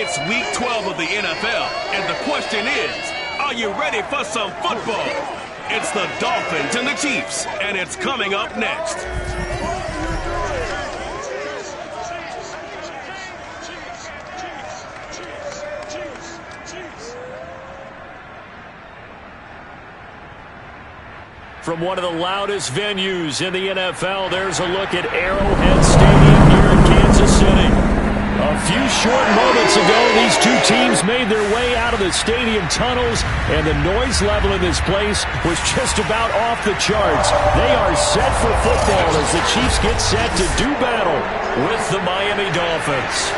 It's Week 12 of the NFL, and the question is, are you ready for some football? It's the Dolphins and the Chiefs, and it's coming up next. From one of the loudest venues in the NFL, there's a look at Arrowhead Stadium here in Kansas City. A few short moments ago, these two teams made their way out of the stadium tunnels, and the noise level in this place was just about off the charts. They are set for football as the Chiefs get set to do battle with the Miami Dolphins.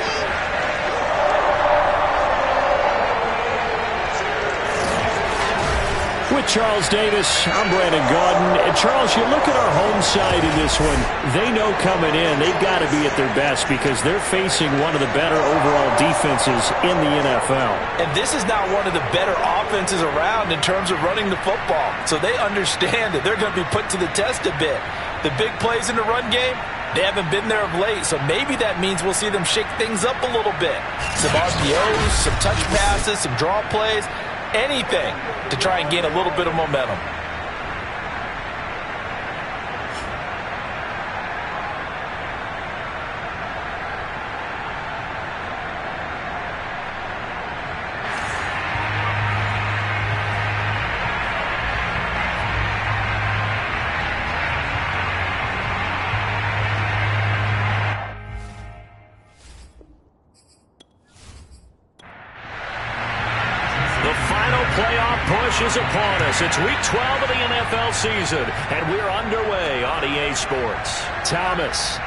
With Charles Davis, I'm Brandon Gaudin. And Charles, you look at our home side in this one. They know coming in they've got to be at their best because they're facing one of the better overall defenses in the NFL. And this is not one of the better offenses around in terms of running the football. So they understand that they're going to be put to the test a bit. The big plays in the run game, they haven't been there of late. So maybe that means we'll see them shake things up a little bit. Some RPOs, some touch passes, some draw plays. Anything to try and gain a little bit of momentum. Is upon us. It's week 12 of the NFL season, and we're underway on EA Sports. Thomas.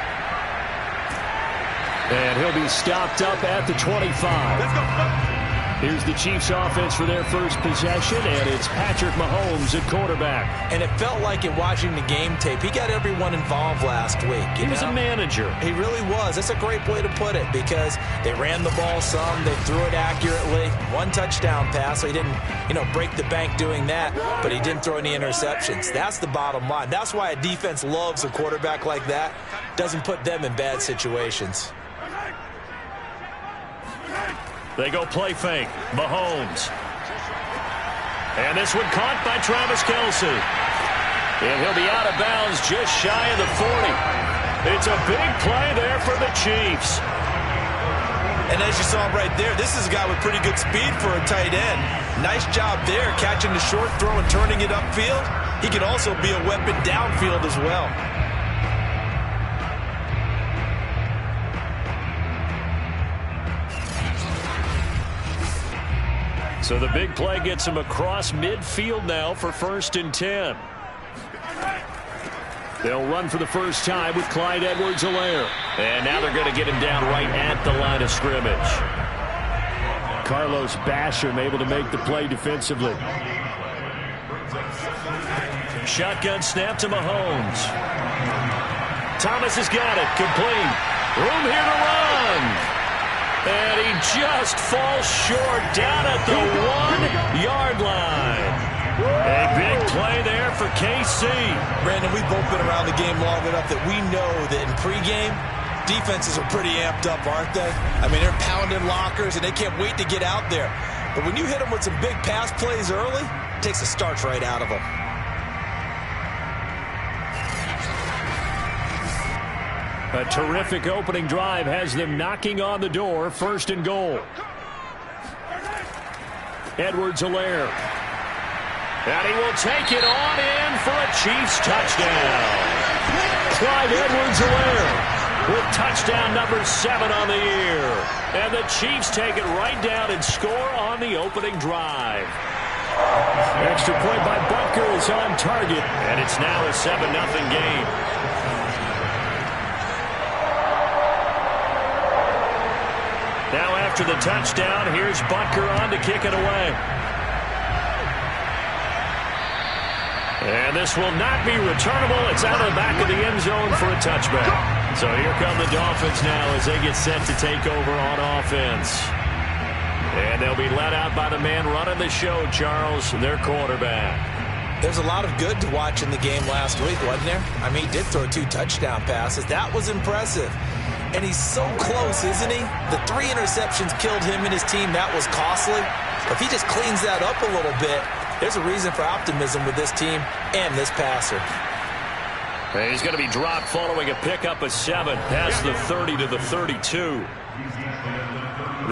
And he'll be stopped up at the 25. Let's go. Here's the Chiefs offense for their first possession, and it's Patrick Mahomes at quarterback. And it felt like in watching the game tape, he got everyone involved last week. He was a manager. He really was. That's a great way to put it because they ran the ball some, they threw it accurately. One touchdown pass, so he didn't, break the bank doing that, but he didn't throw any interceptions. That's the bottom line. That's why a defense loves a quarterback like that. Doesn't put them in bad situations. They go play fake. Mahomes. And this one caught by Travis Kelce. And he'll be out of bounds just shy of the 40. It's a big play there for the Chiefs. And as you saw right there, this is a guy with pretty good speed for a tight end. Nice job there, catching the short throw and turning it upfield. He can also be a weapon downfield as well. So the big play gets him across midfield now for 1st and 10. They'll run for the first time with Clyde Edwards-Helaire. And now they're going to get him down right at the line of scrimmage. Carlos Basham able to make the play defensively. Shotgun snap to Mahomes. Thomas has got it. Complete. Room here to run. And he just falls short down at the 1-yard line. A big play there for KC. Brandon, we've both been around the game long enough that we know that in pregame, defenses are pretty amped up, aren't they? I mean, they're pounding lockers, and they can't wait to get out there. But when you hit them with some big pass plays early, it takes the starch right out of them. A terrific opening drive has them knocking on the door. 1st and goal. Edwards-Helaire. And he will take it on in for a Chiefs touchdown. Clyde Edwards-Helaire with touchdown number 7 on the year. And the Chiefs take it right down and score on the opening drive. Extra point by Butker is on target. And it's now a 7-0 game. Now after the touchdown, here's Butker on to kick it away. And this will not be returnable. It's out of the back of the end zone for a touchback. So here come the Dolphins now as they get set to take over on offense. And they'll be let out by the man running the show, Charles, their quarterback. There's a lot of good to watch in the game last week, wasn't there? I mean, he did throw 2 touchdown passes. That was impressive. And he's so close, isn't he? The 3 interceptions killed him and his team. That was costly. If he just cleans that up a little bit, there's a reason for optimism with this team and this passer. He's going to be dropped following a pickup of 7 past the 30 to the 32.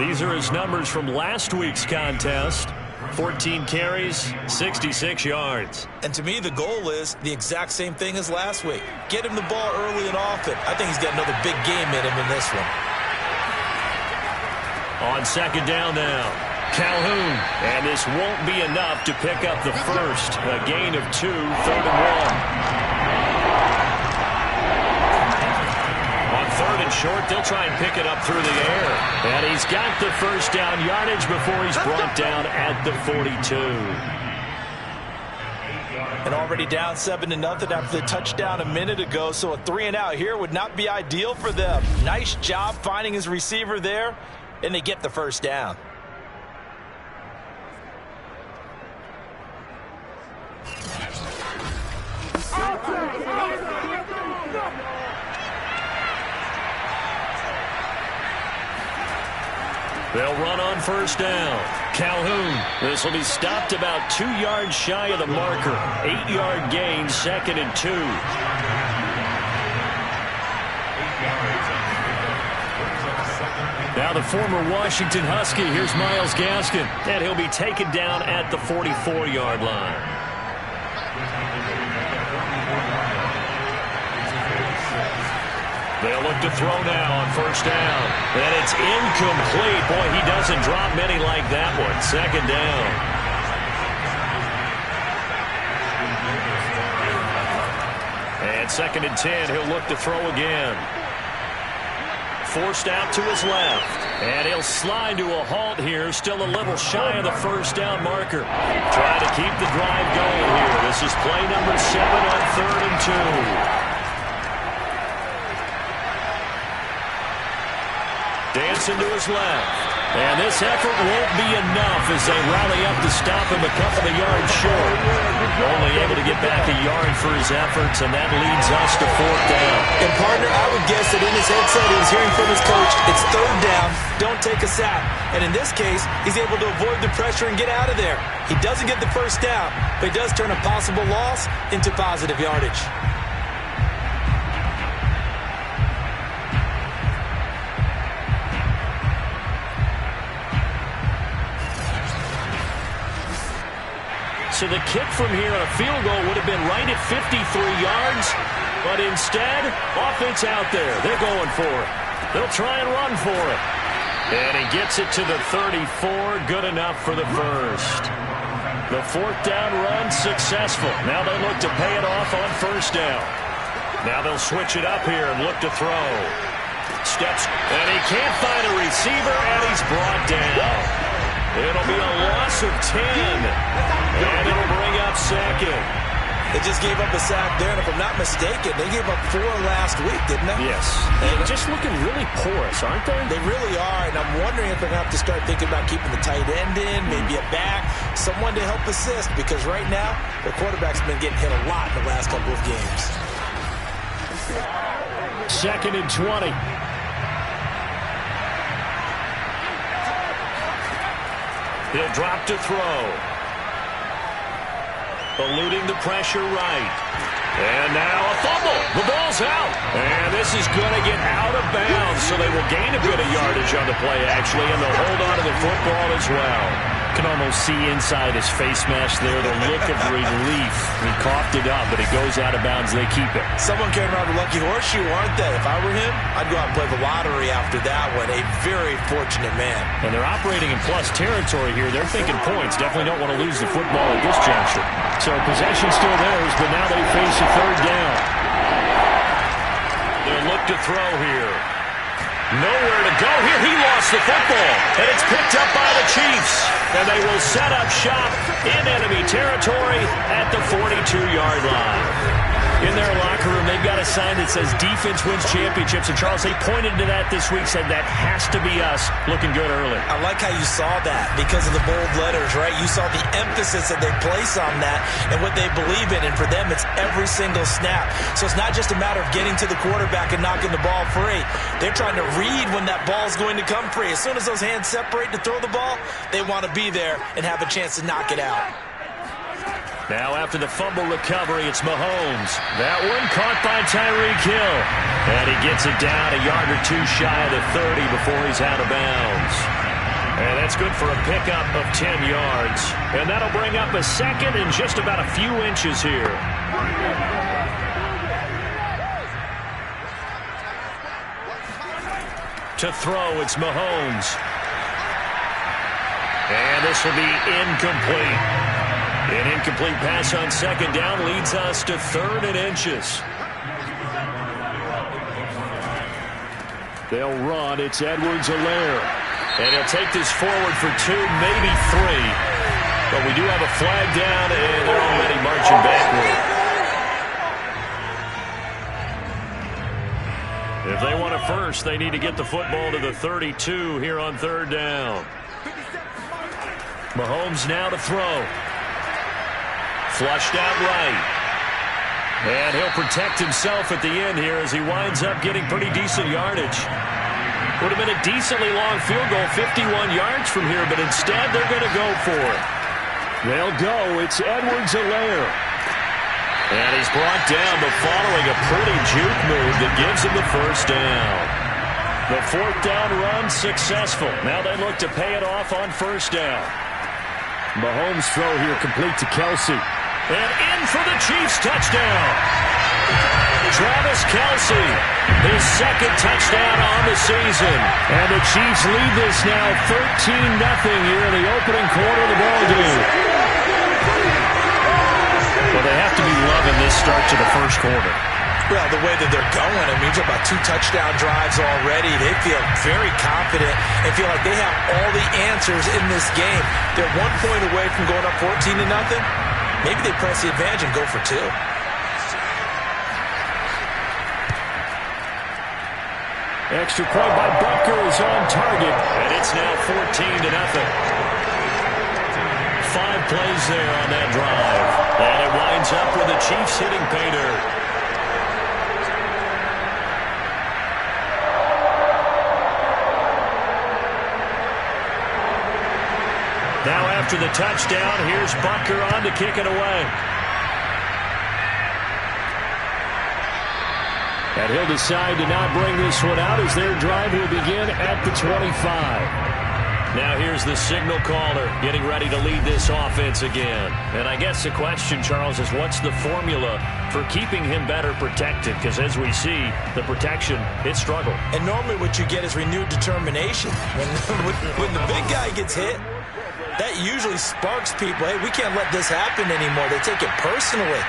These are his numbers from last week's contest. 14 carries, 66 yards. And to me, the goal is the exact same thing as last week. Get him the ball early and often. I think he's got another big game in him in this one. On second down now, Calhoun. And this won't be enough to pick up the first. A gain of 2, 3rd and 1. Third and short, they'll try and pick it up through the air. And he's got the first down yardage before he's brought down at the 42. And already down 7-0 after the touchdown a minute ago, so a 3-and-out here would not be ideal for them. Nice job finding his receiver there, and they get the first down. They'll run on first down. Calhoun. This will be stopped about 2 yards shy of the marker. 8-yard gain, 2nd and 2. Now the former Washington Husky. Here's Myles Gaskin. And he'll be taken down at the 44-yard line. They'll look to throw now on first down. And it's incomplete. Boy, he doesn't drop many like that one. 2nd down. And 2nd and 10. He'll look to throw again. Forced out to his left. And he'll slide to a halt here. Still a little shy of the first down marker. Trying to keep the drive going here. This is play number 7 on 3rd and 2. Dancing to his left. And this effort won't be enough as they rally up to stop him a couple of yards short. Only able to get back a yard for his efforts, and that leads us to 4th down. And partner, I would guess that in his headset he was hearing from his coach, it's 3rd down, don't take a sack. And in this case, he's able to avoid the pressure and get out of there. He doesn't get the first down, but he does turn a possible loss into positive yardage. So the kick from here on a field goal would have been right at 53 yards. But instead, offense out there. They're going for it. They'll try and run for it. And he gets it to the 34. Good enough for the first. The 4th down run successful. Now they look to pay it off on first down. Now they'll switch it up here and look to throw. Steps, and he can't find a receiver, and he's brought down. It'll be a loss of 10. And it'll bring up 2nd. They just gave up a sack there, and if I'm not mistaken, they gave up 4 last week, didn't they? Yes. They're just looking really porous, aren't they? They really are, and I'm wondering if they're going to have to start thinking about keeping the tight end in, maybe a back, someone to help assist, because right now, their quarterback's been getting hit a lot in the last couple of games. 2nd and 20. He'll drop to throw. Eluding the pressure right. And now a fumble. The ball's out. And this is going to get out of bounds, so they will gain a bit of yardage on the play, actually, and they'll hold on to the football as well. Can almost see inside his face mask there the look of relief. He coughed it up, but it goes out of bounds. They keep it. Someone carrying around a lucky horseshoe, aren't they? If I were him, I'd go out and play the lottery after that one. A very fortunate man. And they're operating in plus territory here. They're thinking points. Definitely don't want to lose the football at this juncture. So possession still theirs, but now they face a 3rd down. They'll look to throw here. Nowhere to go here. He lost the football, and it's picked up by the Chiefs. And they will set up shop in enemy territory at the 42-yard line. In their locker room, they've got a sign that says defense wins championships. And, Charles, they pointed to that this week, said that has to be us, looking good early. I like how you saw that because of the bold letters, right? You saw the emphasis that they place on that and what they believe in. And for them, it's every single snap. So it's not just a matter of getting to the quarterback and knocking the ball free. They're trying to read when that ball is going to come free. As soon as those hands separate to throw the ball, they want to be there and have a chance to knock it out. Now after the fumble recovery, it's Mahomes. That one caught by Tyreek Hill. And he gets it down a yard or two shy of the 30 before he's out of bounds. And that's good for a pickup of 10 yards. And that'll bring up a second and just about a few inches here. To throw, it's Mahomes. And this will be incomplete. An incomplete pass on second down leads us to 3rd and inches. They'll run. It's Edwards-Helaire. And he'll take this forward for 2, maybe 3. But we do have a flag down, and they're already marching backward. If they want a first, they need to get the football to the 32 here on 3rd down. Mahomes now to throw. Flushed out right. And he'll protect himself at the end here as he winds up getting pretty decent yardage. Would have been a decently long field goal, 51 yards from here, but instead they're going to go for it. They'll go. It's Edwards-Helaire. And he's brought down, but following a pretty juke move that gives him the first down. The 4th down run successful. Now they look to pay it off on 1st down. Mahomes' throw here complete to Kelce. And in for the Chiefs touchdown. Travis Kelce, his 2nd touchdown on the season. And the Chiefs lead this now 13-0 here in the opening quarter of the ballgame. Well, they have to be loving this start to the first quarter. Well, the way that they're going, I mean, you're about 2 touchdown drives already. They feel very confident and feel like they have all the answers in this game. They're 1 point away from going up 14-0. Maybe they press the advantage and go for 2. Extra point by Butker is on target, and it's now 14-0. 5 plays there on that drive. And it winds up with the Chiefs hitting pay dirt. Now after the touchdown, here's Butker on to kick it away. And he'll decide to not bring this one out as their drive will begin at the 25. Now here's the signal caller getting ready to lead this offense again. And I guess the question, Charles, is what's the formula for keeping him better protected? Because as we see, the protection, it struggled. And normally what you get is renewed determination. When the big guy gets hit, that usually sparks people. Hey, we can't let this happen anymore. They take it personally.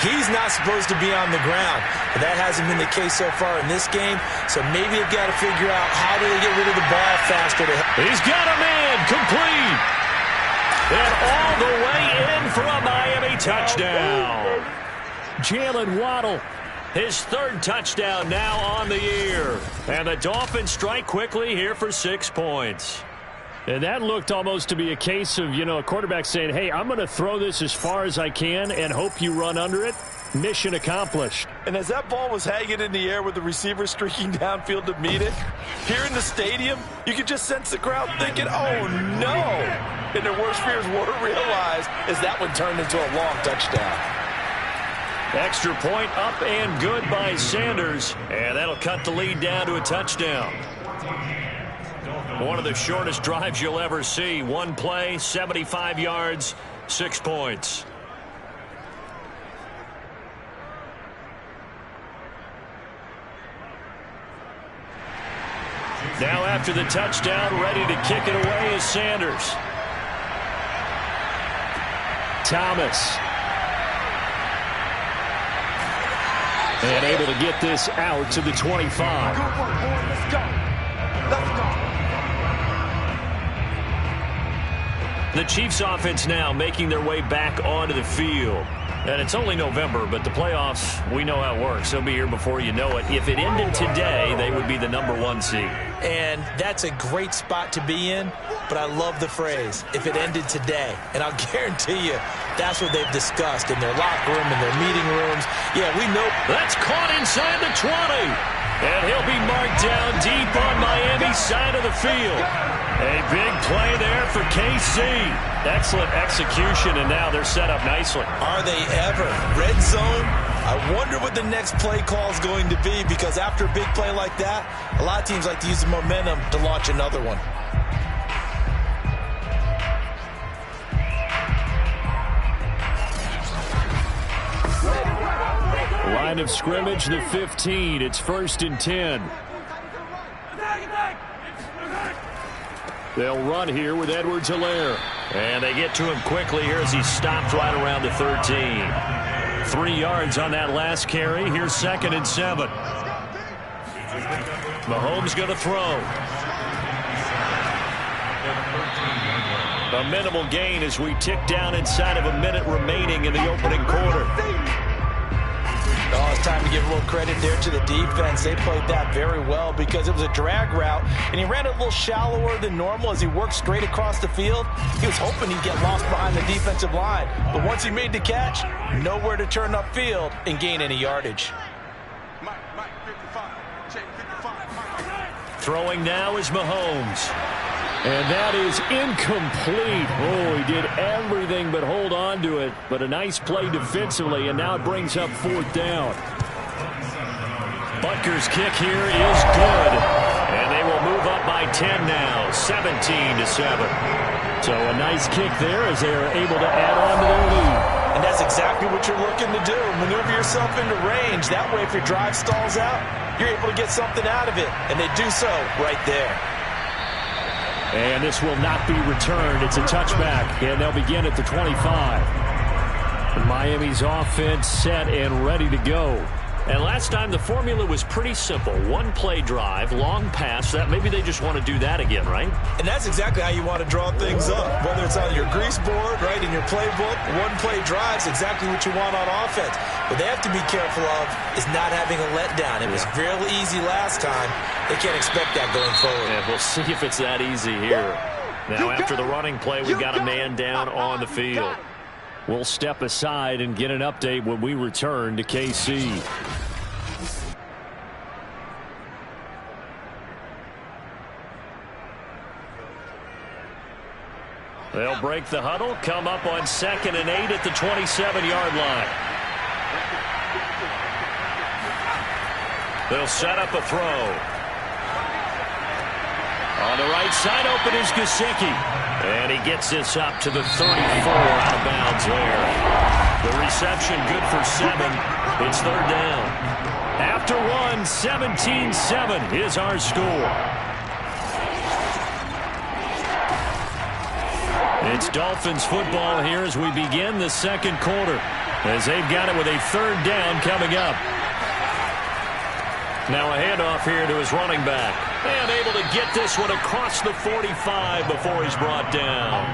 He's not supposed to be on the ground. But that hasn't been the case so far in this game. So maybe they've got to figure out how do they get rid of the ball faster. He's got a man complete. And all the way in for a Miami touchdown. Jalen Waddle, his 3rd touchdown now on the year. And the Dolphins strike quickly here for 6 points. And that looked almost to be a case of, a quarterback saying, hey, I'm going to throw this as far as I can and hope you run under it. Mission accomplished. And as that ball was hanging in the air with the receiver streaking downfield to meet it, here in the stadium, you could just sense the crowd thinking, oh, no. And their worst fears weren't realized as that one turned into a long touchdown. Extra point up and good by Sanders. And that'll cut the lead down to a touchdown. One of the shortest drives you'll ever see. 1 play, 75 yards, 6 points. Now after the touchdown, ready to kick it away is Sanders. Thomas. And able to get this out to the 25. Good work, boys. Let's go. Let's go. The Chiefs offense now making their way back onto the field. And it's only November, but the playoffs, we know how it works. They'll be here before you know it. If it ended today, they would be the #1 seed. And that's a great spot to be in, but I love the phrase, if it ended today. And I'll guarantee you, that's what they've discussed in their locker room, in their meeting rooms. Yeah, we know. That's caught inside the 20. And he'll be marked down deep on Miami's side of the field. A big play there for KC. Excellent execution, and now they're set up nicely. Are they ever? Red zone? I wonder what the next play call is going to be, because after a big play like that, a lot of teams like to use the momentum to launch another one. Line of scrimmage, the 15. It's 1st and 10. They'll run here with Edwards-Helaire. And they get to him quickly here as he stopped right around the 13. 3 yards on that last carry. Here's 2nd and 7. Mahomes going to throw. A minimal gain as we tick down inside of a minute remaining in the opening quarter. Oh, it's time to give a little credit there to the defense. They played that very well because it was a drag route, and he ran a little shallower than normal as he worked straight across the field. He was hoping he'd get lost behind the defensive line, but once he made the catch, nowhere to turn upfield and gain any yardage. Throwing now is Mahomes. And that is incomplete. Oh, he did everything but hold on to it. But a nice play defensively, and now it brings up 4th down. Butker's kick here is good. And they will move up by 10 now, 17-7. So a nice kick there as they are able to add on to their lead. And that's exactly what you're looking to do. Maneuver yourself into range. That way, if your drive stalls out, you're able to get something out of it. And they do so right there. And this will not be returned. It's a touchback, and they'll begin at the 25. Miami's offense set and ready to go. And last time the formula was pretty simple. One play drive, long pass. That maybe they just want to do that again, right? And that's exactly how you want to draw things up. Whether it's on your grease board, right, in your playbook, one play drive's exactly what you want on offense. What they have to be careful of is not having a letdown. It was real easy last time. They can't expect that going forward. And we'll see if it's that easy here. Now, after the running play, we've got a man down on the field. We'll step aside and get an update when we return to KC. They'll break the huddle, come up on 2nd and 8 at the 27-yard line. They'll set up a throw. On the right side, open is Gesicki. And he gets this up to the 34 out of bounds there. The reception good for 7. It's 3rd down. After 1, 17-7 is our score. It's Dolphins football here as we begin the 2nd quarter, as they've got it with a 3rd down coming up. Now a handoff here to his running back. And able to get this one across the 45 before he's brought down.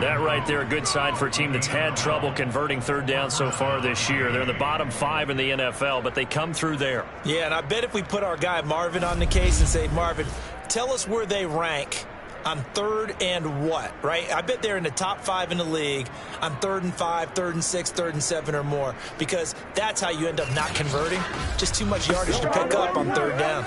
That right there, a good sign for a team that's had trouble converting 3rd down so far this year. They're in the bottom 5 in the NFL, but they come through there. Yeah, and I bet if we put our guy Marvin on the case and say, Marvin, tell us where they rank on 3rd and what, right? I bet they're in the top 5 in the league on 3rd and 5, 3rd and 6, 3rd and 7 or more, because that's how you end up not converting. Just too much yardage to pick up on 3rd down.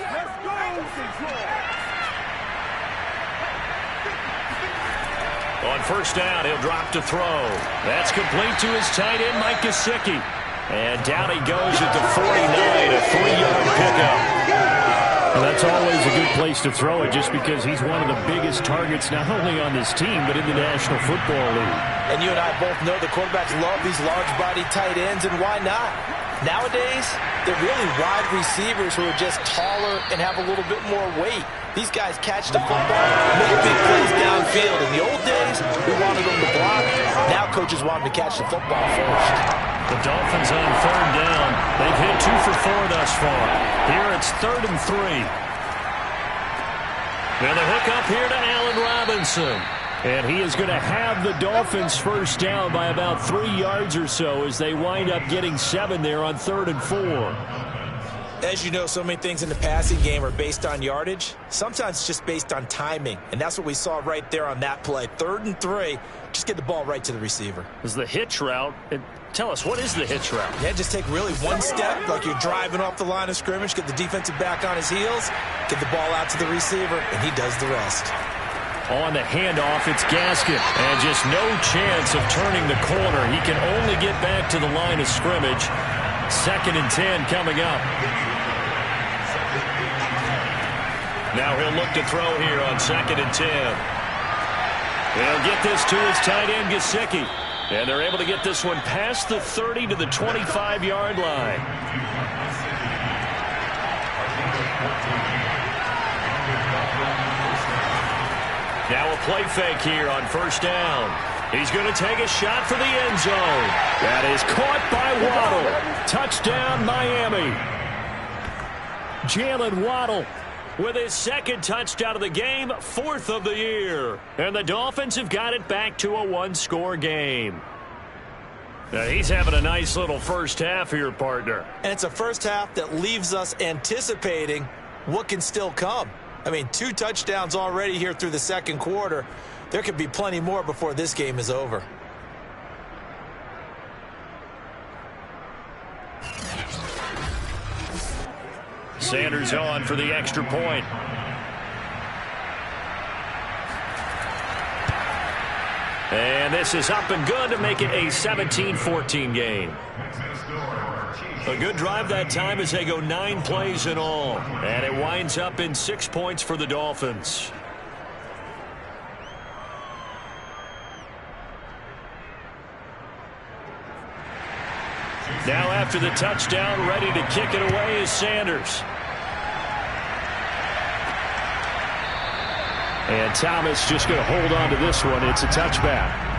On 1st down, he'll drop to throw. That's complete to his tight end, Mike Gesicki. And down he goes at the 49, a 3-yard pickup. Well, that's always a good place to throw it, just because he's one of the biggest targets not only on this team but in the National Football League. And you and I both know the quarterbacks love these large-bodied tight ends, and why not? Nowadays, they're really wide receivers who are just taller and have a little bit more weight. These guys catch the football, make big plays downfield. In the old days, we wanted them to block. Now coaches want them to catch the football first. The Dolphins on 3rd down. They've hit 2 for 4 thus far. Here it's 3rd and 3. And the hook up here to Allen Robinson. Robinson. And he is going to have the Dolphins first down by about 3 yards or so as they wind up getting 7 there on 3rd and 4. As you know, so many things in the passing game are based on yardage. Sometimes it's just based on timing. And that's what we saw right there on that play. 3rd and 3. Just get the ball right to the receiver. Is the hitch route. Tell us, what is the hitch route? Yeah, just take really one step like you're driving off the line of scrimmage, get the defensive back on his heels, get the ball out to the receiver, and he does the rest. On the handoff, it's Gaskin. And just no chance of turning the corner. He can only get back to the line of scrimmage. 2nd and 10 coming up. Now he'll look to throw here on 2nd and 10. He'll get this to his tight end, Gesicki. And they're able to get this one past the 30 to the 25-yard line. Now a play fake here on 1st down. He's going to take a shot for the end zone. That is caught by Waddle. Touchdown, Miami. Jalen Waddle with his 2nd touchdown of the game, 4th of the year. And the Dolphins have got it back to a 1-score game. Now he's having a nice little first half here, partner. And it's a first half that leaves us anticipating what can still come. I mean, 2 touchdowns already here through the 2nd quarter. There could be plenty more before this game is over. Sanders on for the extra point. And this is up and good to make it a 17-14 game. A good drive that time as they go 9 plays in all. And it winds up in 6 points for the Dolphins. Now after the touchdown, ready to kick it away is Sanders. And Thomas just going to hold on to this one. It's a touchback.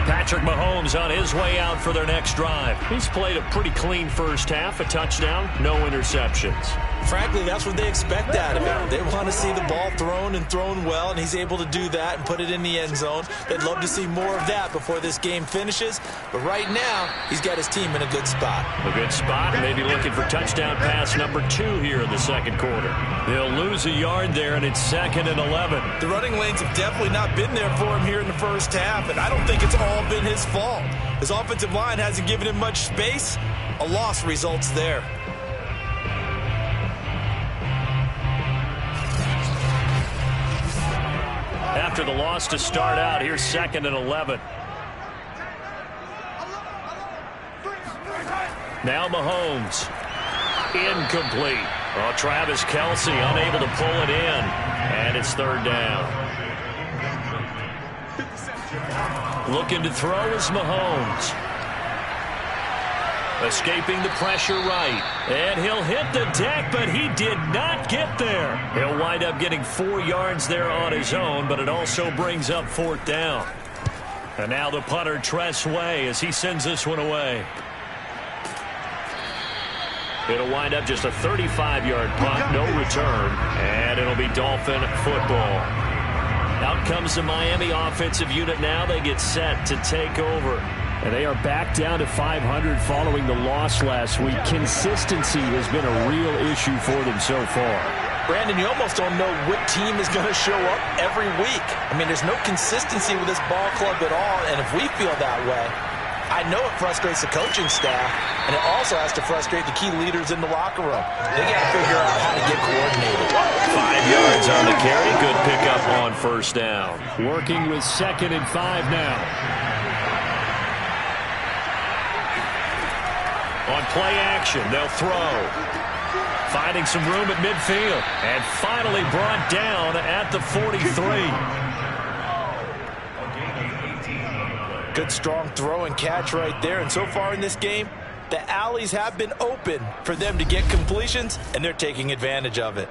Patrick Mahomes on his way out for their next drive. He's played a pretty clean first half, a touchdown, no interceptions. Frankly, that's what they expect out of him. They want to see the ball thrown and thrown well, and he's able to do that and put it in the end zone. They'd love to see more of that before this game finishes. But right now, he's got his team in a good spot. A good spot, maybe looking for touchdown pass number 2 here in the 2nd quarter. They'll lose a yard there, and it's 2nd and 11. The running lanes have definitely not been there for him here in the first half, and I don't think it's all been his fault. His offensive line hasn't given him much space. A loss results there. After the loss to start out, here's 2nd and 11. Now Mahomes. Incomplete. Oh, Travis Kelce unable to pull it in. And it's 3rd down. Looking to throw is Mahomes. Escaping the pressure right. And he'll hit the deck, but he did not get there. He'll wind up getting 4 yards there on his own, but it also brings up 4th down. And now the punter, Tress Way, as he sends this one away. It'll wind up just a 35-yard punt, no return, and it'll be Dolphin football. Out comes the Miami offensive unit now. They get set to take over. And they are back down to 500 following the loss last week. Consistency has been a real issue for them so far. Brandon, you almost don't know what team is going to show up every week. I mean, there's no consistency with this ball club at all, and if we feel that way, I know it frustrates the coaching staff, and it also has to frustrate the key leaders in the locker room. They got to figure out how to get coordinated. 5 yards on the carry. Good pickup on 1st down. Working with 2nd and 5 now. On play action, they'll throw. Finding some room at midfield. And finally brought down at the 43. Good strong throw and catch right there. And so far in this game, the alleys have been open for them to get completions, and they're taking advantage of it.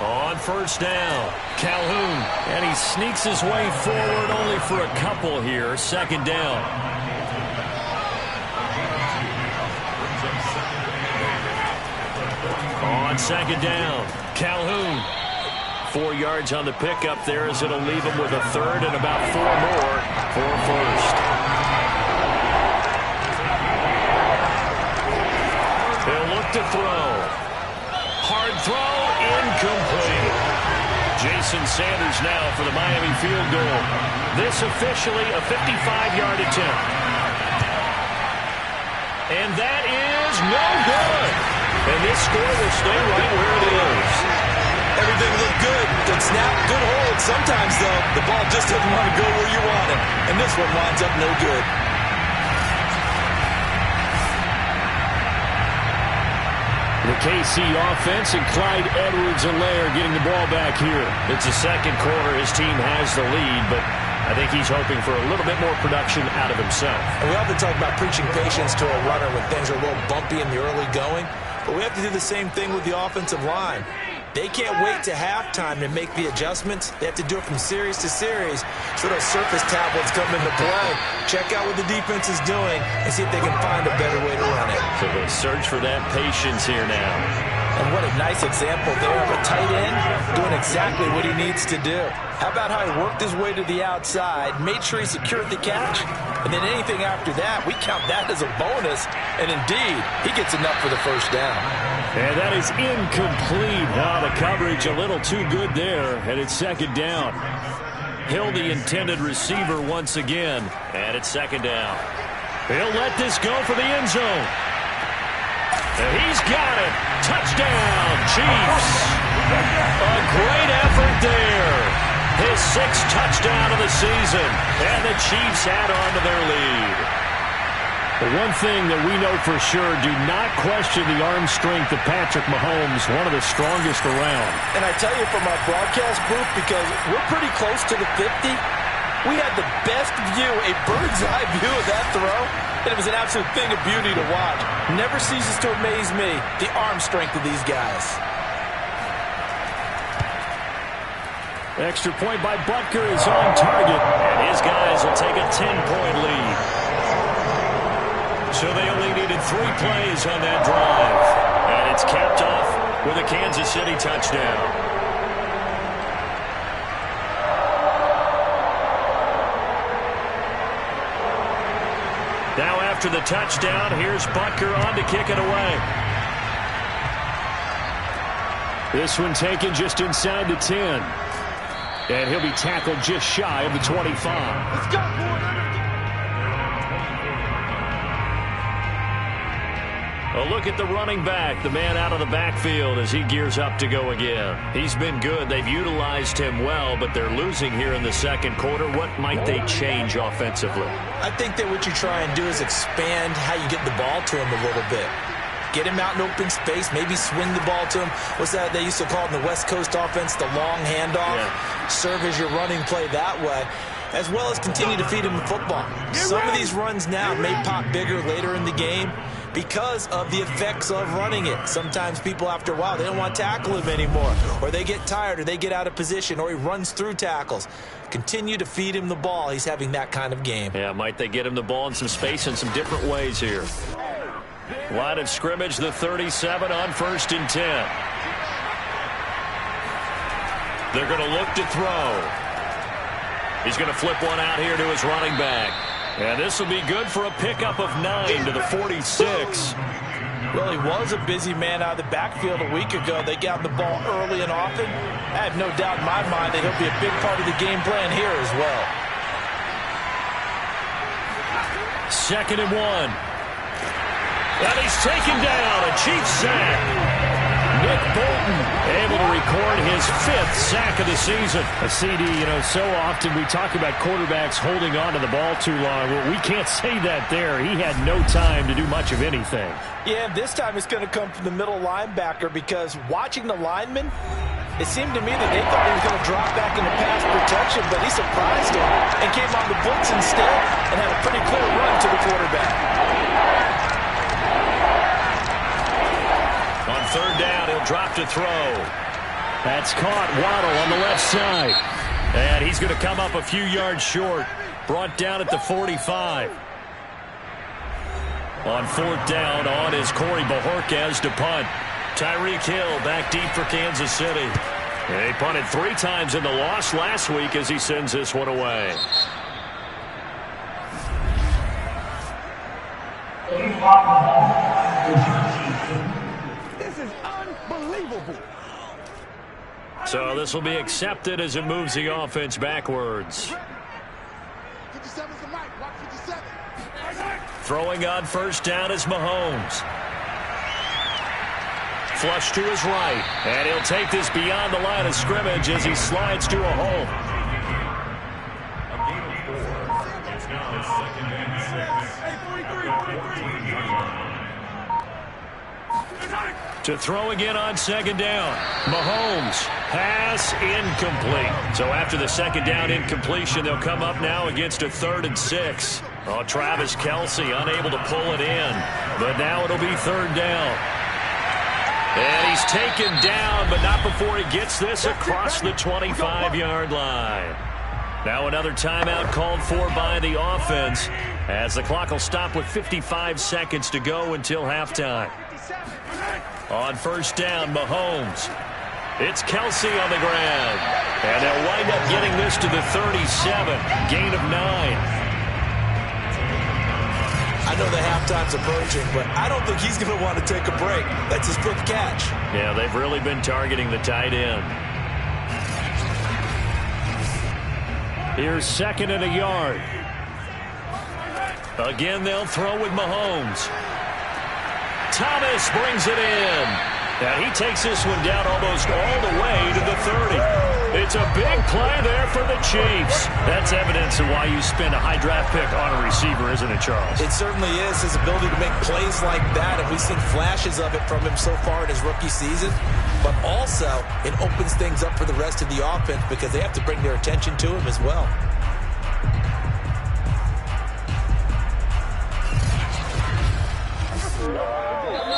On first down, Calhoun. And he sneaks his way forward only for a couple here. Second down. On second down, Calhoun. 4 yards on the pickup there as it'll leave him with a third and about 4 more for first. He'll look to throw. Hard throw, incomplete. Jason Sanders now for the Miami field goal. This officially a 55-yard attempt. And that is no good. And this score will stay right where it is. Everything looked good. Good snap, good hold. Sometimes, though, the ball just doesn't want to go where you want it. And this one winds up no good. The KC offense and Clyde Edwards-Helaire getting the ball back here. It's the second quarter. His team has the lead, but I think he's hoping for a little bit more production out of himself. And we often talk about preaching patience to a runner when things are a little bumpy in the early going, but we have to do the same thing with the offensive line. They can't wait to halftime to make the adjustments. They have to do it from series to series so those surface tablets come into play. Check out what the defense is doing and see if they can find a better way to run it. So they'll search for that patience here now. And what a nice example there of a tight end doing exactly what he needs to do. How about how he worked his way to the outside, made sure he secured the catch, and then anything after that, we count that as a bonus. And indeed, he gets enough for the first down. And that is incomplete. The coverage a little too good there, and it's second down. Hill, the intended receiver once again, and it's second down. He'll let this go for the end zone. And he's got it. Touchdown, Chiefs. A great effort there. His 6th touchdown of the season, and the Chiefs add on to their lead. The one thing that we know for sure, do not question the arm strength of Patrick Mahomes, one of the strongest around. And I tell you from our broadcast booth, because we're pretty close to the 50, we had the best view, a bird's eye view of that throw, and it was an absolute thing of beauty to watch. Never ceases to amaze me, the arm strength of these guys. Extra point by Butker is on target, and his guys will take a 10-point lead. So they only needed 3 plays on that drive. And it's capped off with a Kansas City touchdown. Now after the touchdown, here's Butker on to kick it away. This one taken just inside the 10. And he'll be tackled just shy of the 25. Let's go, boys. A look at the running back, the man out of the backfield as he gears up to go again. He's been good. They've utilized him well, but they're losing here in the second quarter. What might they change offensively? I think that what you try and do is expand how you get the ball to him a little bit. Get him out in open space, maybe swing the ball to him. What's that they used to call it in the West Coast offense, the long handoff? Yeah. Serve as your running play that way, as well as continue to feed him the football. Some of these runs now may pop bigger later in the game because of the effects of running it. Sometimes people, after a while, they don't want to tackle him anymore, or they get tired, or they get out of position, or he runs through tackles. Continue to feed him the ball. He's having that kind of game. Yeah, might they get him the ball in some space in some different ways here. Line of scrimmage, the 37 on 1st and 10. They're going to look to throw. He's going to flip one out here to his running back. And this will be good for a pickup of 9 to the 46. Well, he was a busy man out of the backfield a week ago. They got the ball early and often. I have no doubt in my mind that he'll be a big part of the game plan here as well. 2nd and 1. And he's taken down, a Chiefs sack. Nick Bolton able to record his 5th sack of the season. A CD, so often we talk about quarterbacks holding on to the ball too long. Well, we can't say that there. He had no time to do much of anything. Yeah, and this time it's going to come from the middle linebacker, because watching the lineman, it seemed to me that they thought he was going to drop back into pass protection, but he surprised him and came on the blitz instead and had a pretty clear run to the quarterback. On 3rd down, he'll drop to throw. That's caught. Waddle on the left side. And he's going to come up a few yards short. Brought down at the 45. On fourth down, on is Corey Bojorquez to punt. Tyreek Hill back deep for Kansas City. They punted 3 times in the loss last week as he sends this one away. This is unbelievable. So this will be accepted as it moves the offense backwards. 57's the mic. Watch 57. Throwing on first down is Mahomes. Flush to his right. And he'll take this beyond the line of scrimmage as he slides to a hole. To throw again on second down. Mahomes. Pass incomplete. So after the second down incompletion, they'll come up now against a 3rd and 6. Oh, Travis Kelce unable to pull it in. But now it'll be 3rd down. And he's taken down, but not before he gets this across the 25-yard line. Now another timeout called for by the offense as the clock will stop with 55 seconds to go until halftime. On first down, Mahomes. It's Kelce on the ground. And they'll wind up getting this to the 37. Gain of 9. I know the halftime's approaching, but I don't think he's going to want to take a break. That's his 5th catch. Yeah, they've really been targeting the tight end. Here's 2nd and a yard. Again, they'll throw with Mahomes. Thomas brings it in. Now he takes this one down almost all the way to the 30. It's a big play there for the Chiefs. That's evidence of why you spend a high draft pick on a receiver, isn't it, Charles? It certainly is, his ability to make plays like that, and we've seen flashes of it from him so far in his rookie season. But also, it opens things up for the rest of the offense because they have to bring their attention to him as well.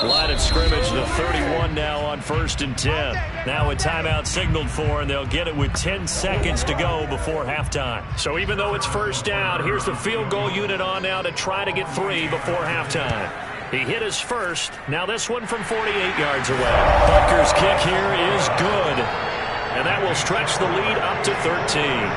Line of scrimmage, the 31 now on 1st and 10. Now a timeout signaled for, and they'll get it with 10 seconds to go before halftime. So even though it's first down, here's the field goal unit on now to try to get 3 before halftime. He hit his first. Now this one from 48 yards away. Butker's kick here is good. And that will stretch the lead up to 13.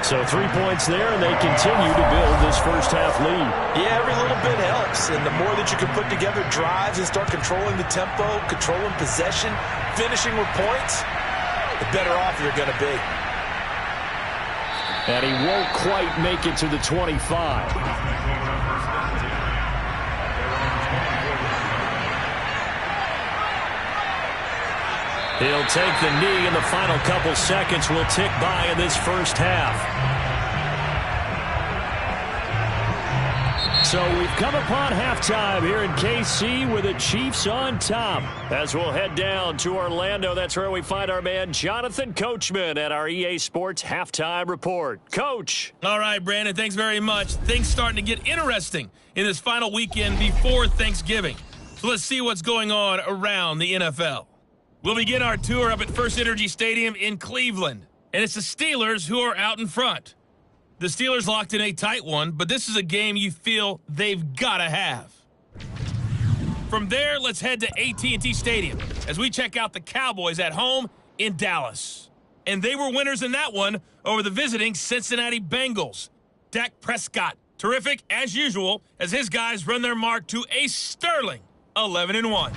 So 3 points there, and they continue to build this first half lead. Yeah, every little bit helps. And the more that you can put together drives and start controlling the tempo, controlling possession, finishing with points, the better off you're going to be. And he won't quite make it to the 25. He'll take the knee, and the final couple seconds will tick by in this first half. So we've come upon halftime here in KC with the Chiefs on top. As we'll head down to Orlando, that's where we find our man Jonathan Coachman at our EA Sports Halftime Report. Coach. All right, Brandon, thanks very much. Things starting to get interesting in this final weekend before Thanksgiving. So let's see what's going on around the NFL. We'll begin our tour up at First Energy Stadium in Cleveland. And it's the Steelers who are out in front. The Steelers locked in a tight one, but this is a game you feel they've got to have. From there, let's head to AT&T Stadium as we check out the Cowboys at home in Dallas. And they were winners in that one over the visiting Cincinnati Bengals. Dak Prescott, terrific as usual, as his guys run their mark to a sterling 11-1.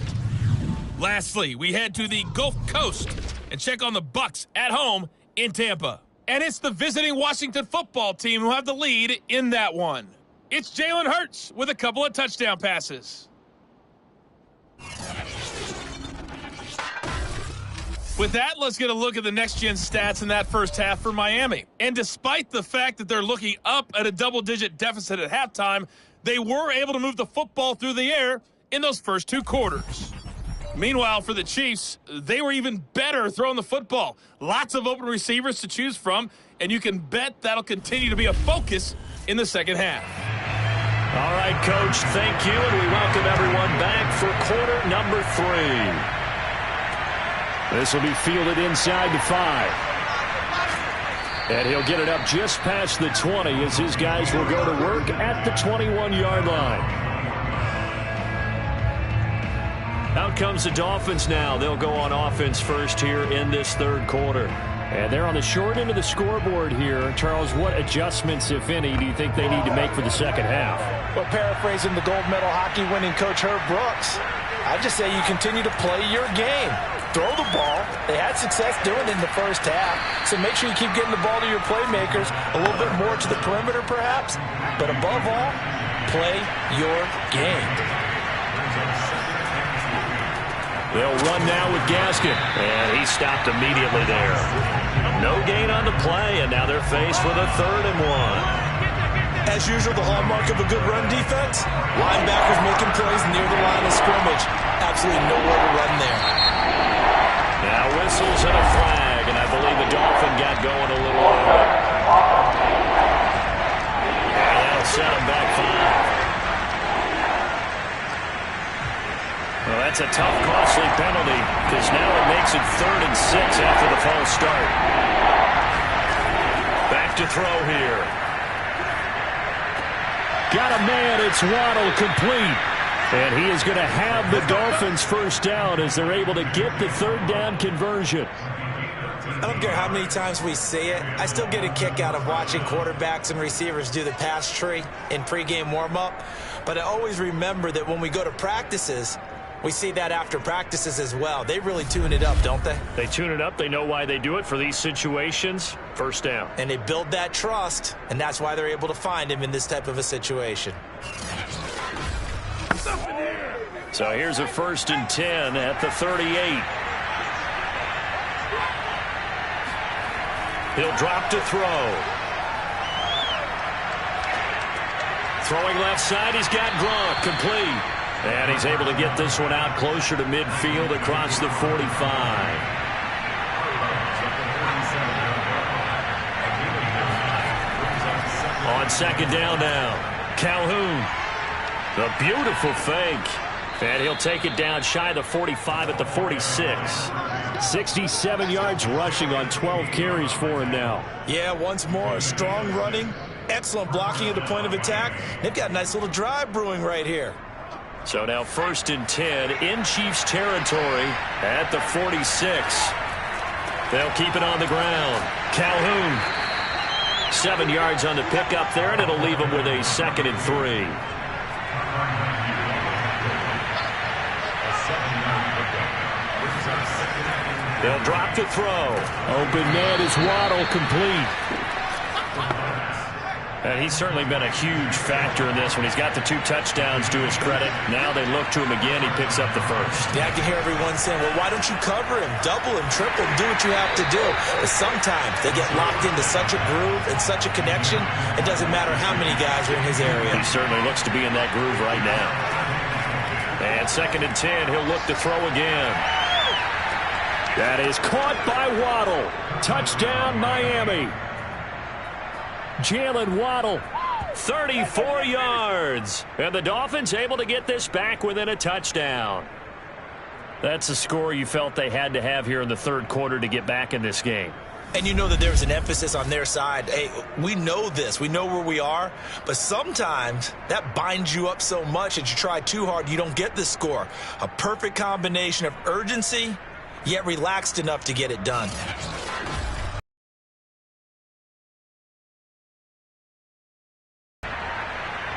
Lastly, we head to the Gulf Coast and check on the Bucs at home in Tampa. And it's the visiting Washington football team who have the lead in that one. It's Jalen Hurts with a couple of touchdown passes. With that, let's get a look at the next-gen stats in that first half for Miami. And despite the fact that they're looking up at a double-digit deficit at halftime, they were able to move the football through the air in those first 2 quarters. Meanwhile, for the Chiefs, they were even better throwing the football. Lots of open receivers to choose from, and you can bet that'll continue to be a focus in the second half. All right, Coach, thank you, and we welcome everyone back for quarter number 3. This will be fielded inside the 5. And he'll get it up just past the 20 as his guys will go to work at the 21-yard line. Out comes the Dolphins now. They'll go on offense first here in this third quarter. And they're on the short end of the scoreboard here. Charles, what adjustments, if any, do you think they need to make for the second half? Well, paraphrasing the gold medal hockey winning coach Herb Brooks, I just say you continue to play your game. Throw the ball. They had success doing it in the first half, so make sure you keep getting the ball to your playmakers, a little bit more to the perimeter perhaps, but above all, play your game. They'll run now with Gaskin, and he stopped immediately there. No gain on the play, and now they're faced with a 3rd and 1. As usual, the hallmark of a good run defense, linebackers making plays near the line of scrimmage. Absolutely nowhere to run there. Now whistles and a flag, and I believe the Dolphin got going a little early. And that'll set him back 5. Well, that's a tough, costly penalty, because now it makes it 3rd and 6 after the false start. Back to throw here. Got a man, it's Waddle, complete. And he is going to have the Dolphins first down as they're able to get the 3rd down conversion. I don't care how many times we see it. I still get a kick out of watching quarterbacks and receivers do the pass tree in pregame warm-up. But I always remember that when we go to practices, we see that after practices as well. They really tune it up, don't they? They tune it up. They know why they do it for these situations. First down. And they build that trust, and that's why they're able to find him in this type of a situation. So here's a 1st and 10 at the 38. He'll drop to throw. Throwing left side, he's got Gronk, complete. And he's able to get this one out closer to midfield across the 45. On 2nd down now, Calhoun. The beautiful fake. And he'll take it down shy of the 45 at the 46. 67 yards rushing on 12 carries for him now. Yeah, once more, strong running, excellent blocking at the point of attack. They've got a nice little drive brewing right here. So now 1st and 10 in Chiefs territory at the 46. They'll keep it on the ground. Calhoun. 7 yards on the pickup there, and it'll leave him with a 2nd and 3. They'll drop to throw. Open man is Waddle, complete. And he's certainly been a huge factor in this one. He's got the 2 touchdowns to his credit. Now they look to him again. He picks up the 1st. Yeah, I can hear everyone saying, well, why don't you cover him, double him, triple him, do what you have to do. But sometimes they get locked into such a groove and such a connection, it doesn't matter how many guys are in his area. He certainly looks to be in that groove right now. And 2nd and 10, he'll look to throw again. That is caught by Waddle. Touchdown, Miami. Jalen Waddle, 34 yards. And the Dolphins able to get this back within a touchdown. That's a score you felt they had to have here in the 3rd quarter to get back in this game. And you know that there's an emphasis on their side. Hey, we know this. We know where we are. But sometimes that binds you up so much that you try too hard, you don't get the score. A perfect combination of urgency, yet relaxed enough to get it done.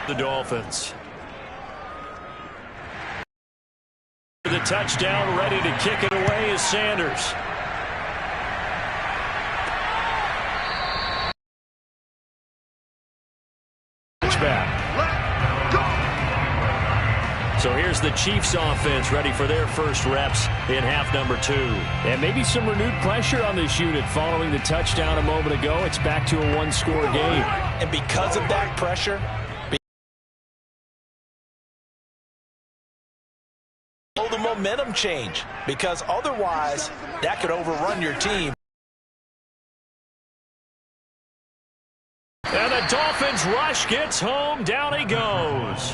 The Dolphins. The touchdown, ready to kick it away is Sanders. So here's the Chiefs offense ready for their first reps in half number 2. And maybe some renewed pressure on this unit following the touchdown a moment ago. It's back to a 1-score game. And because of that pressure, the momentum change, because otherwise that could overrun your team. And the Dolphins rush gets home. Down he goes.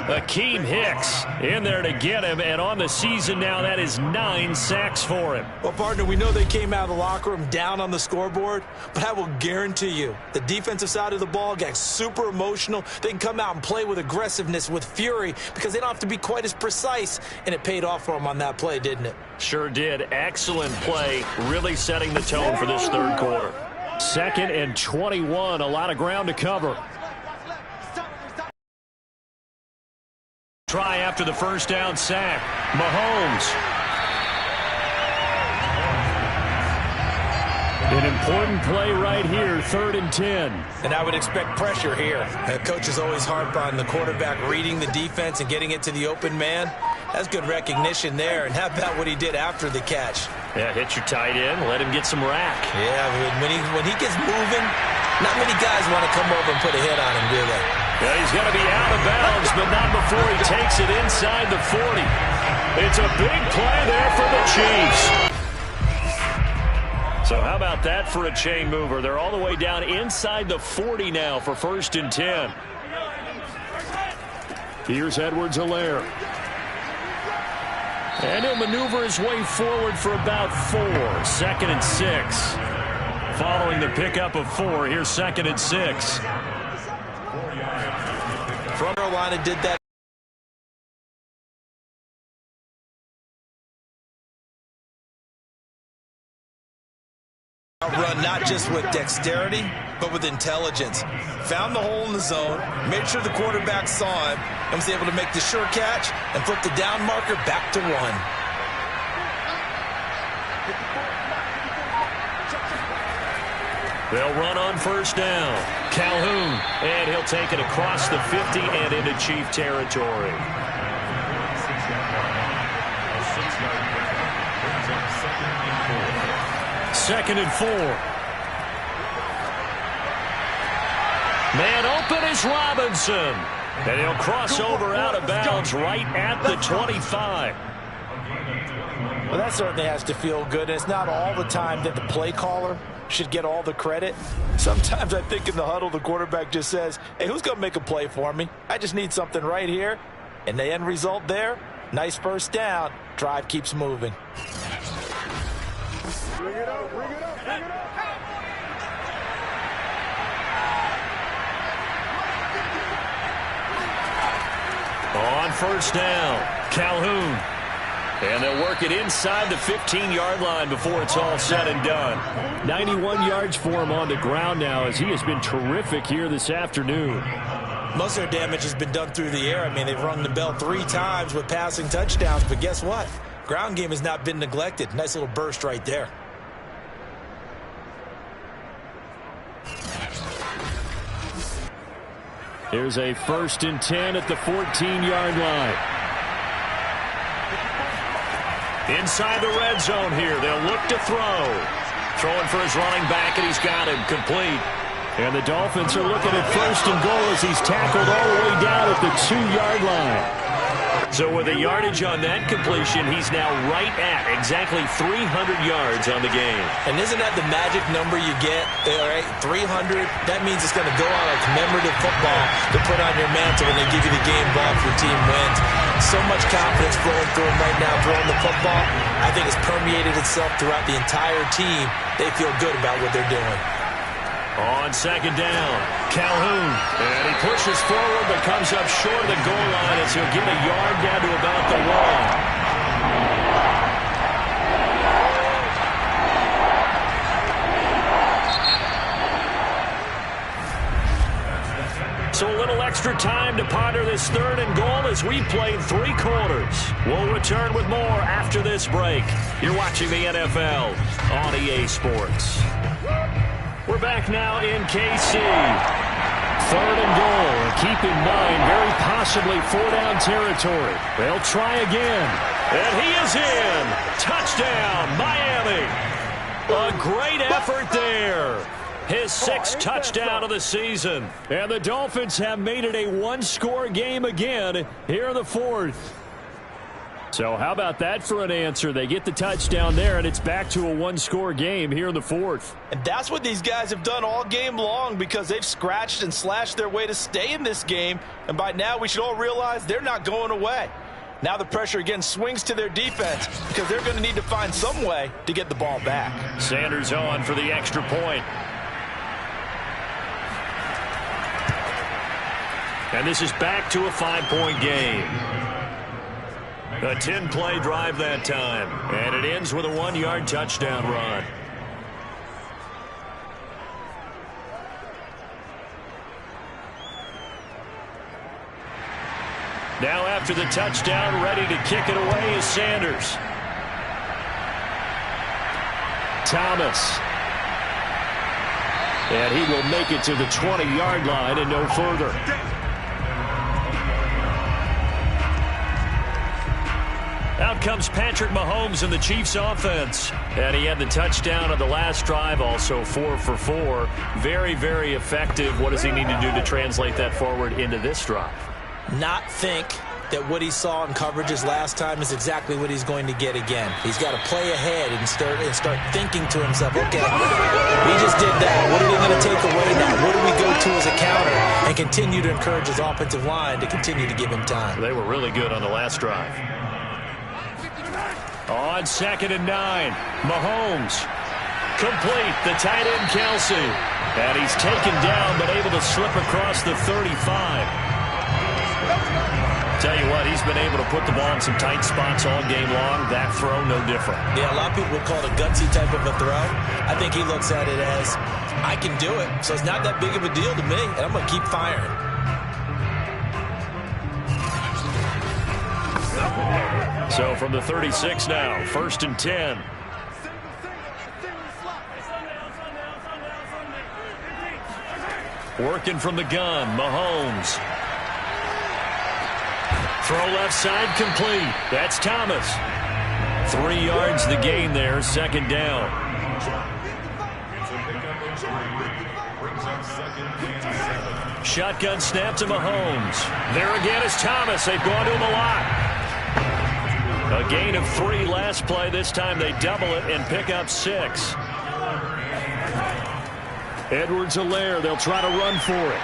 Akeem Hicks in there to get him, and on the season now, that is 9 sacks for him. Well, partner, we know they came out of the locker room down on the scoreboard, but I will guarantee you the defensive side of the ball got super emotional. They can come out and play with aggressiveness, with fury, because they don't have to be quite as precise, and it paid off for them on that play, didn't it? Sure did. Excellent play, really setting the tone for this third quarter. 2nd and 21, a lot of ground to cover. Try after the first down sack. Mahomes. An important play right here, 3rd and 10. And I would expect pressure here. Coaches always harp on the quarterback reading the defense and getting it to the open man. That's good recognition there. And how about what he did after the catch? Yeah, hit your tight end, let him get some rack. Yeah, when he gets moving, not many guys want to come over and put a hit on him, do they? Yeah, he's going to be out of bounds, but not before he takes it inside the 40. It's a big play there for the Chiefs. So how about that for a chain mover? They're all the way down inside the 40 now for 1st and 10. Here's Edwards-Helaire. And he'll maneuver his way forward for about 4. 2nd and 6. Following the pickup of 4, here's 2nd and 6. Front Carolina did that. Run not just with dexterity, but with intelligence. Found the hole in the zone, made sure the quarterback saw him, and was able to make the sure catch and flip the down marker back to 1. They'll run on 1st down. Calhoun, and he'll take it across the 50 and into Chief territory. 2nd and 4. Man open is Robinson. And he'll cross over out of bounds right at the 25. Well, that certainly has to feel good. And it's not all the time that the play caller should get all the credit. Sometimes I think in the huddle, the quarterback just says, hey, who's going to make a play for me? I just need something right here. And the end result there, nice first down. Drive keeps moving. Bring it up, bring it up, bring it up. On 1st down, Calhoun. And they'll work it inside the 15-yard line before it's all said and done. 91 yards for him on the ground now, as he has been terrific here this afternoon. Most of their damage has been done through the air. I mean, they've rung the bell 3 times with passing touchdowns, but guess what? Ground game has not been neglected. Nice little burst right there. Here's a 1st and 10 at the 14-yard line. Inside the red zone here. They'll look to throw. Throwing for his running back, and he's got him complete. And the Dolphins are looking at 1st and goal as he's tackled all the way down at the 2-yard line. So with the yardage on that completion, he's now right at exactly 300 yards on the game. And isn't that the magic number you get? All right, 300. That means it's going to go on a commemorative football to put on your mantle when they give you the game ball if your team wins. So much confidence flowing through him right now throwing the football. I think it's permeated itself throughout the entire team. They feel good about what they're doing. On 2nd down, Calhoun. And he pushes forward but comes up short of the goal line as he'll get a yard down to about the 1. So a little extra time to ponder this 3rd and goal as we played 3 quarters. We'll return with more after this break. You're watching the NFL on EA Sports. We're back now in KC. 3rd and goal. And keep in mind, very possibly 4-down territory. They'll try again. And he is in. Touchdown, Miami. A great effort there. His 6th touchdown of the season. And the Dolphins have made it a 1-score game again here in the 4th. So how about that for an answer? They get the touchdown there, and it's back to a one-score game here in the fourth. And that's what these guys have done all game long because they've scratched and slashed their way to stay in this game. And by now, we should all realize they're not going away. Now the pressure again swings to their defense because they're going to need to find some way to get the ball back. Sanders on for the extra point. And this is back to a 5-point game. A 10-play drive that time. And it ends with a 1-yard touchdown run. Now after the touchdown, ready to kick it away is Sanders. Thomas. And he will make it to the 20-yard line and no further. Out comes Patrick Mahomes in the Chiefs offense. And he had the touchdown on the last drive, also 4 for 4. Very, very effective. What does he need to do to translate that forward into this drive? Not think that what he saw in coverages last time is exactly what he's going to get again. He's got to play ahead and start thinking to himself, okay, we just did that. What are we going to take away now? What do we go to as a counter? And continue to encourage his offensive line to continue to give him time. They were really good on the last drive. On 2nd and 9, Mahomes. Complete, the tight end Kelsey. And he's taken down but able to slip across the 35. Tell you what, he's been able to put the ball in some tight spots all game long. That throw, no different. Yeah, a lot of people would call it a gutsy type of a throw. I think he looks at it as, I can do it. So it's not that big of a deal to me, and I'm going to keep firing. So from the 36 now, 1st and 10. Working from the gun, Mahomes. Throw left side complete. That's Thomas. 3 yards the gain there, 2nd down. Shotgun snap to Mahomes. There again is Thomas. They've gone to him a lot. A gain of 3 last play. This time they double it and pick up 6. Edwards-Helaire, they'll try to run for it.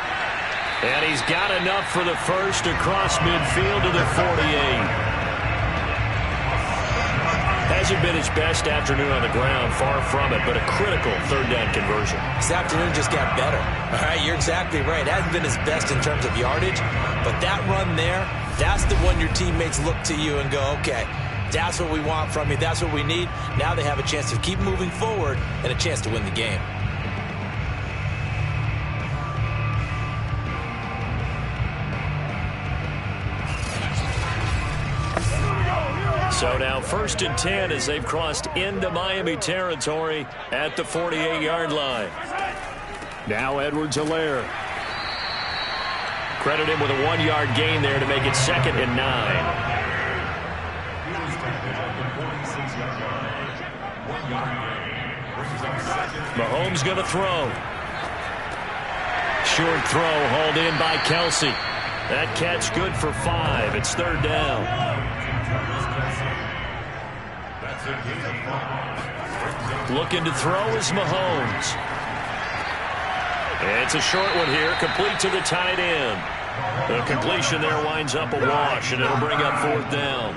And he's got enough for the first across midfield to the 48. Hasn't been his best afternoon on the ground, far from it, but a critical 3rd down conversion. This afternoon just got better. All right, you're exactly right. It hasn't been his best in terms of yardage, but that run there, that's the one your teammates look to you and go, okay, that's what we want from you. That's what we need. Now they have a chance to keep moving forward and a chance to win the game. So now 1st and 10 as they've crossed into Miami territory at the 48-yard line. Now Edwards-Helaire. Credit him with a 1-yard gain there to make it 2nd and 9. Mahomes going to throw. Short throw hauled in by Kelsey. That catch good for 5. It's 3rd down. Looking to throw is Mahomes. It's a short one here, complete to the tight end. The completion there winds up a wash, and it'll bring up 4th down.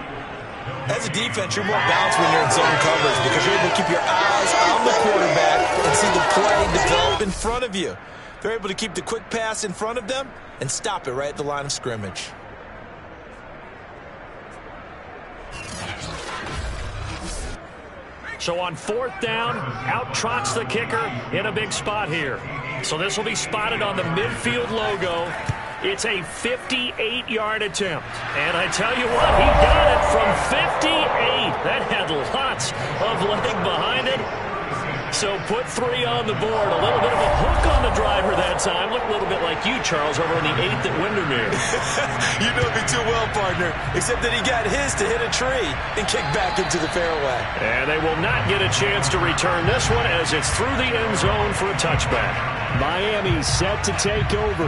As a defense, you're more balanced when you're in zone coverage because you're able to keep your eyes on the quarterback and see the play develop in front of you. They're able to keep the quick pass in front of them and stop it right at the line of scrimmage. So on 4th down, out trots the kicker in a big spot here. So this will be spotted on the midfield logo. It's a 58-yard attempt. And I tell you what, he got it from 58. That had lots of leg behind it. So put 3 on the board. A little bit of a hook on the driver that time. Looked a little bit like you, Charles, over on the 8th at Windermere. You know me too well, partner. Except that he got his to hit a tree and kick back into the fairway. And they will not get a chance to return this one as it's through the end zone for a touchback. Miami set to take over.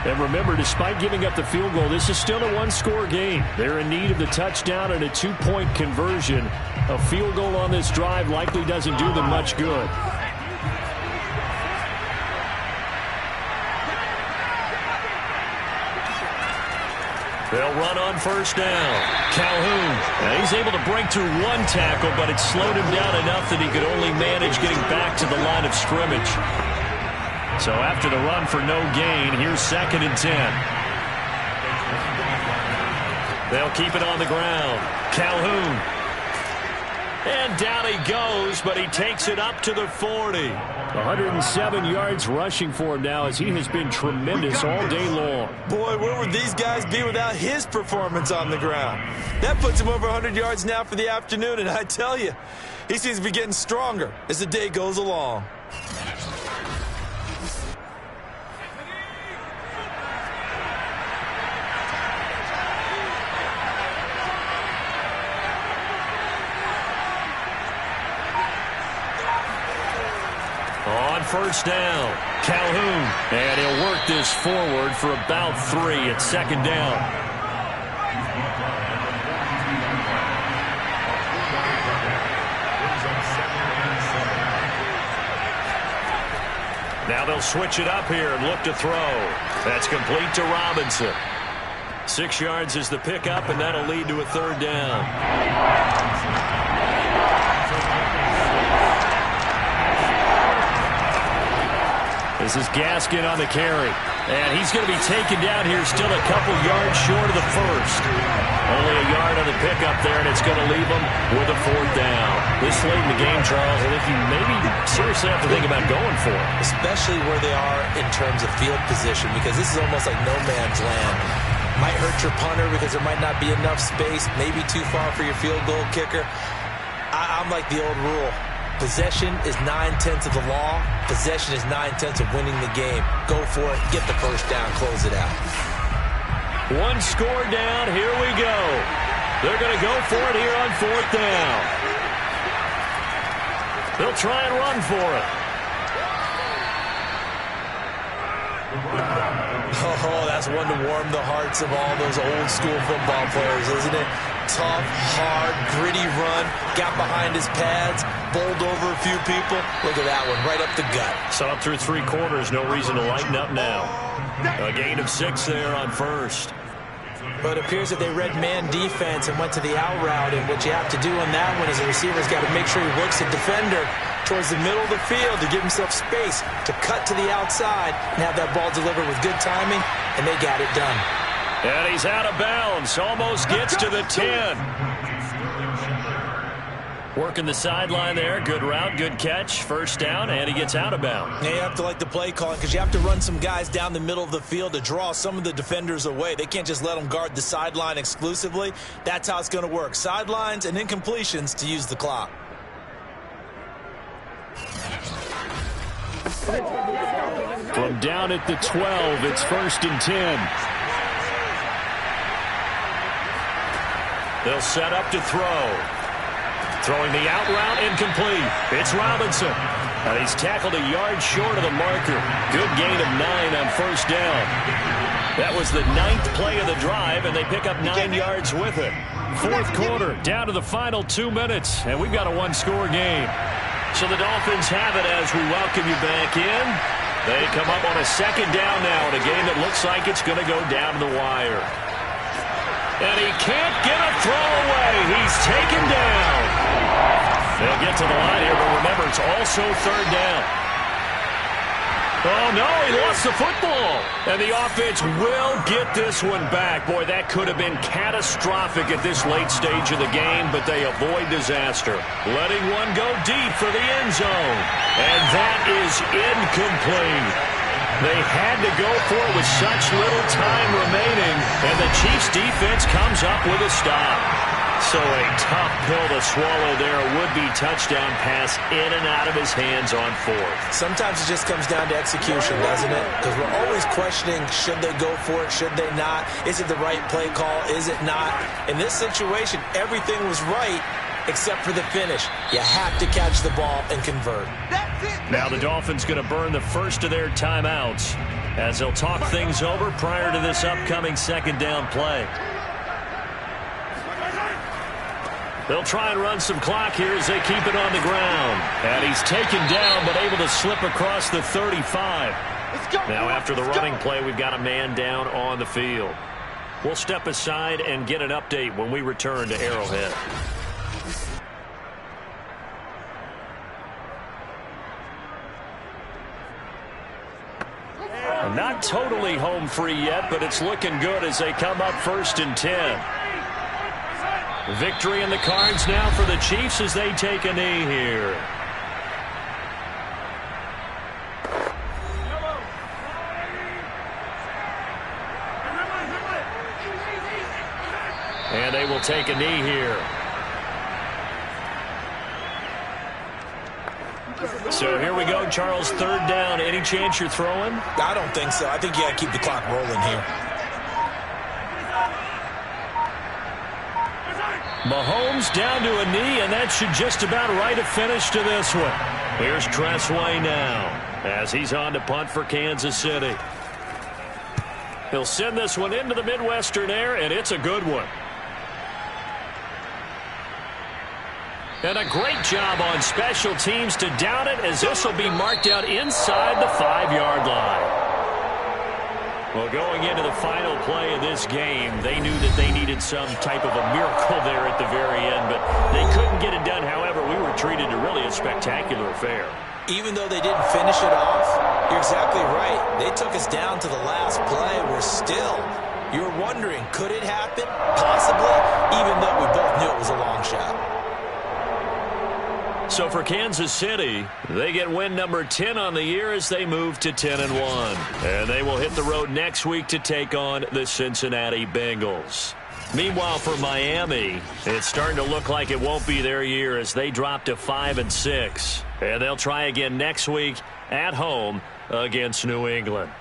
And remember, despite giving up the field goal, this is still a one-score game. They're in need of the touchdown and a two-point conversion. A field goal on this drive likely doesn't do them much good. They'll run on first down. Calhoun. And he's able to break through one tackle, but it slowed him down enough that he could only manage getting back to the line of scrimmage. So after the run for no gain, here's 2nd and 10. They'll keep it on the ground. Calhoun. And down he goes, but he takes it up to the 40. 107 yards rushing for him now as he has been tremendous all day long. Boy, where would these guys be without his performance on the ground? That puts him over 100 yards now for the afternoon, and I tell you, he seems to be getting stronger as the day goes along. On first down, Calhoun. And he'll work this forward for about 3 at 2nd down. Now they'll switch it up here and look to throw. That's complete to Robinson. 6 yards is the pickup, and that'll lead to a 3rd down. This is Gaskin on the carry. And he's going to be taken down here still a couple yards short of the first. Only a yard on the pickup there, and it's going to leave him with a 4th down. This late in the game, Charles, I think you maybe seriously have to think about going for it. Especially where they are in terms of field position, because this is almost like no man's land. Might hurt your punter because there might not be enough space, maybe too far for your field goal kicker. I'm like the old rule. Possession is 9/10 of the law. Possession is 9/10 of winning the game. Go for it. Get the first down. Close it out. One score down. Here we go. They're going to go for it here on 4th down. They'll try and run for it. Oh, that's one to warm the hearts of all those old school football players, isn't it? Tough, hard, gritty run. Got behind his pads. Bowled over a few people. Look at that one, right up the gut. Saw it through 3 quarters. No reason to lighten up now. A gain of 6 there on first. But it appears that they read man defense and went to the out route. And what you have to do on that one is the receiver's got to make sure he works the defender towards the middle of the field to give himself space to cut to the outside and have that ball delivered with good timing, and they got it done. And he's out of bounds. Almost gets to the 10. Working the sideline there. Good route, good catch. First down, and he gets out of bounds. Yeah, you have to like the play calling because you have to run some guys down the middle of the field to draw some of the defenders away. They can't just let them guard the sideline exclusively. That's how it's going to work. Sidelines and incompletions to use the clock. From down at the 12, it's 1st and 10. They'll set up to throw. Throwing the out route, incomplete. It's Robinson. And he's tackled a yard short of the marker. Good gain of 9 on first down. That was the 9th play of the drive, and they pick up 9 yards with it. 4th quarter, down to the final 2 minutes, and we've got a one-score game. So the Dolphins have it as we welcome you back in. They come up on a 2nd down now in a game that looks like it's going to go down to the wire. And he can't get a throw away. He's taken down. They'll get to the line here, but remember, it's also 3rd down. Oh, no, he lost the football. And the offense will get this one back. Boy, that could have been catastrophic at this late stage of the game, but they avoid disaster. Letting one go deep for the end zone. And that is incomplete. They had to go for it with such little time remaining, and the Chiefs' defense comes up with a stop. So a tough pill to swallow there. A would-be touchdown pass in and out of his hands on 4th. Sometimes it just comes down to execution, doesn't it? Because we're always questioning, should they go for it, should they not? Is it the right play call, is it not? In this situation, everything was right, except for the finish. You have to catch the ball and convert. Now the Dolphins going to burn the first of their timeouts as they'll talk things over prior to this upcoming second down play. They'll try and run some clock here as they keep it on the ground. And he's taken down but able to slip across the 35. Now after the running play, we've got a man down on the field. We'll step aside and get an update when we return to Arrowhead. Not totally home free yet, but it's looking good as they come up 1st and 10. Victory in the cards now for the Chiefs as they take a knee here. And they will take a knee here. So here we go, Charles, 3rd down. Any chance you're throwing? I don't think so. I think you got to keep the clock rolling here. Mahomes down to a knee, and that should just about write a finish to this one. Here's Tressway now as he's on to punt for Kansas City. He'll send this one into the Midwestern air, and it's a good one. And a great job on special teams to down it, as this will be marked out inside the 5-yard line. Well, going into the final play of this game, they knew that they needed some type of a miracle there at the very end, but they couldn't get it done. However, we were treated to really a spectacular affair. Even though they didn't finish it off, you're exactly right. They took us down to the last play. We're still, you're wondering, could it happen? Possibly, even though we both knew it was a long shot. So for Kansas City, they get win number 10 on the year as they move to 10-1. And they will hit the road next week to take on the Cincinnati Bengals. Meanwhile, for Miami, it's starting to look like it won't be their year as they drop to 5-6. And they'll try again next week at home against New England.